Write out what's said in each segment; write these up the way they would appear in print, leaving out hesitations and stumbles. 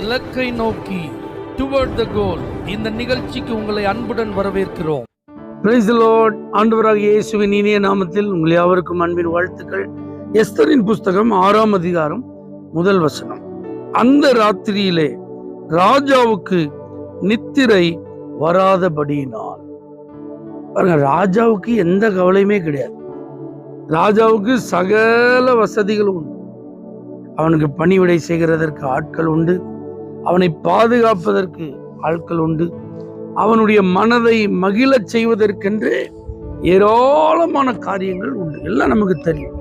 இலக்கை நோக்கி டுவர்ட் த கோல். இந்த நிகழ்ச்சிக்கு உங்களை அன்புடன் வரவேற்கிறோம். Praise the Lord. ஆண்டவராகிய இயேசுவின் இனிய நாமத்தில் உங்கள் யாவருக்கும் அன்பின் வாழ்த்துக்கள். எஸ்தரின் புஸ்தகம் 6ஆம் அதிகாரம் 1 வசனம். அந்த ராத்திரியிலே ராஜாவுக்கு நித்திரை வராதபடியினால். பாருங்க, ராஜாவுக்கு எந்த கவலையுமே கிடையாது. ராஜாவுக்கு சகல வசதிகளும் உண்டு. அவனுக்கு பணிவிடை செய்கிறதற்கு ஆட்கள் உண்டு, அவனை பாதுகாப்பதற்கு ஆட்கள் உண்டு, அவனுடைய மனதை மகிழச் செய்வதற்கென்று ஏராளமான காரியங்கள் உண்டு. எல்லாம் நமக்கு தெரியும்.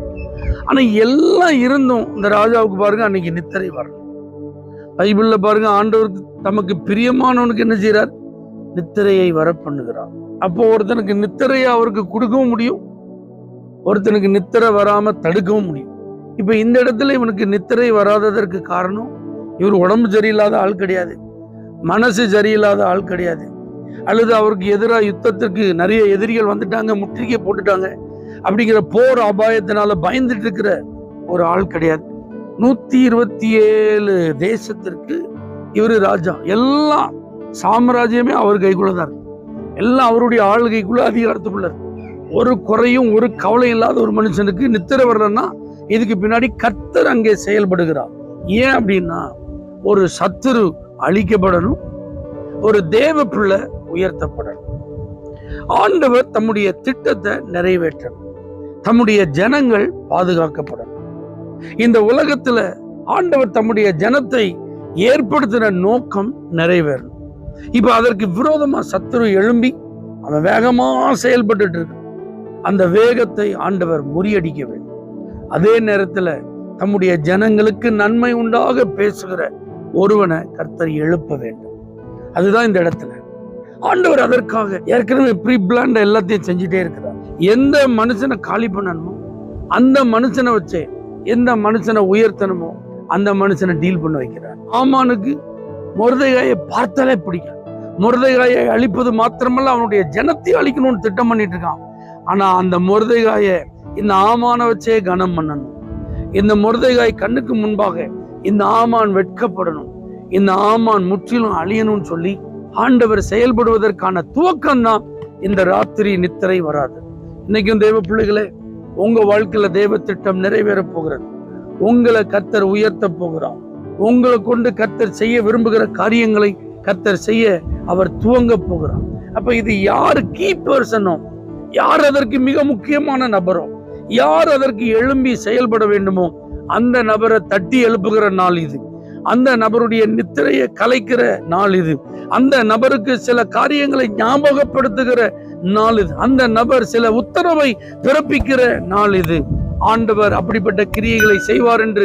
ஆனா எல்லாம் இருந்தும் இந்த ராஜாவுக்கு பாருங்க அன்னைக்கு நித்திரை வரல. பைபிள்ல பாருங்க, ஆண்டவருக்கு தமக்கு பிரியமானவனுக்கு என்ன செய்யறார்? நித்திரையை வர பண்ணுகிறார். அப்போ ஒருத்தனுக்கு நித்திரையை அவருக்கு கொடுக்கவும் முடியும், ஒருத்தனுக்கு நித்திரை வராம தடுக்கவும் முடியும். இப்ப இந்த இடத்துல இவனுக்கு நித்திரை வராததற்கு காரணம், இவர் உடம்பு சரியில்லாத ஆள் கிடையாது, மனசு சரியில்லாத ஆள் கிடையாது, அல்லது அவருக்கு எதிராக யுத்தத்திற்கு நிறைய எதிரிகள் வந்துட்டாங்க, முற்றுகை போட்டுட்டாங்க அப்படிங்கிற போர் அபாயத்தினால பயந்துட்டு இருக்கிற ஒரு ஆள் கிடையாது. 127 தேசத்திற்கு இவரு ராஜா. எல்லாம் சாம்ராஜ்யமே அவர் கைக்குள்ளதான் இருக்கு. எல்லாம் அவருடைய ஆளுகைக்குள்ள, அதிகாரத்துக்குள்ள இருக்கு. ஒரு குறையும் ஒரு கவலை இல்லாத ஒரு மனுஷனுக்கு நித்திரை வரலன்னா இதுக்கு பின்னாடி கர்த்தர் அங்கே செயல்படுகிறார். ஏன் அப்படின்னா, ஒரு சத்துரு அழிக்கப்படணும், ஒரு தேவ பிள்ளை உயர்த்தப்படணும், ஆண்டவர் தம்முடைய திட்டத்தை நிறைவேற்றணும், தம்முடைய ஜனங்கள் பாதுகாக்கப்படணும். இந்த உலகத்துல ஆண்டவர் தம்முடைய ஜனத்தை ஏற்படுத்தின நோக்கம் நிறைவேறணும். இப்ப அதற்கு விரோதமா சத்துரு எழும்பி அவன் வேகமா செயல்பட்டு இருக்கு. அந்த வேகத்தை ஆண்டவர் முறியடிக்க வேண்டும். அதே நேரத்துல தம்முடைய ஜனங்களுக்கு நன்மை உண்டாக பேசுகிற ஒருவனை கர்த்தர் எழுப்ப வேண்டும். அதுதான் இந்த இடத்துல ஆண்டவர் அதற்காக ஏற்கனவே ப்ரீ பிளான்ட் எல்லாத்தையும் செஞ்சுட்டே இருக்கிறார். எந்த மனுஷனை காலி பண்ணணுமோ அந்த மனுஷனை வச்சே, எந்த மனுஷனை உயர்த்தணுமோ அந்த மனுஷனை டீல் பண்ண வைக்கிறார். ஆமானுக்கு மொர்தெகாயை பார்த்தாலே பிடிக்கும். மொர்தெகாயை அழிப்பது மாத்திரமல்ல, அவனுடைய ஜனத்தை அழிக்கணும்னு திட்டம் பண்ணிட்டு இருக்கான். ஆனா அந்த மொர்தெகாயை இந்த ஆமான வச்சே கனம் பண்ணணும். இந்த மொர்தெகாய் கண்ணுக்கு முன்பாக இந்த ஆமான் வெட்கப்படணும், இந்த ஆமான் முற்றிலும் அழியணும்னு சொல்லி ஆண்டவர் செயல்படுவதற்கான துவக்கம் தான் இந்த ராத்திரி நித்திரை வராது. இன்னைக்கும் தேவ பிள்ளைகளே, உங்க வாழ்க்கையில தேவ திட்டம் நிறைவேற போகிறது. உங்களை கர்த்தர் உயர்த்த போகிறார். உங்களை கொண்டு கர்த்தர் செய்ய விரும்புகிற காரியங்களை கர்த்தர் செய்ய அவர் துவங்க போகிறார். அப்ப இது யாரு கீ பர்சனோ, யார் அதற்கு மிக முக்கியமான நபரோ, யார் அதற்கு எழும்பி செயல்பட வேண்டுமோ அந்த நபரை தட்டி எழுப்புகிற நாள் இது. அந்த நபருடைய நித்திரையை கலைக்கிற நாள் இது. அந்த நபருக்கு சில காரியங்களை ஞாபகப்படுத்துகிற நாள் இது. அந்த நபர் சில உத்தரவை பிறப்பிக்கிற நாள் இது. ஆண்டவர் அப்படிப்பட்ட கிரியைகளை செய்வார் என்று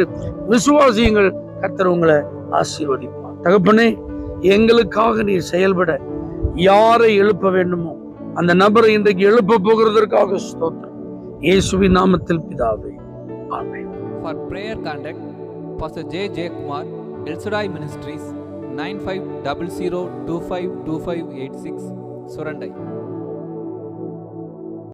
விசுவாசியுங்கள். கர்த்தர் உங்களை ஆசீர்வதிப்பார். தகப்பனே, எங்களுக்காக நீர் செயல்பட யாரை எழுப்ப வேண்டுமோ அந்த நபரை இன்றைக்கு எழுப்ப போகிறதற்காக ஸ்தோத்திரம். இயேசுவின் நாமத்தில் பிதாவே, ஆமென். For prayer contact Pastor J. Kumar, El Shaddai Ministries, 9500252586, Surandai.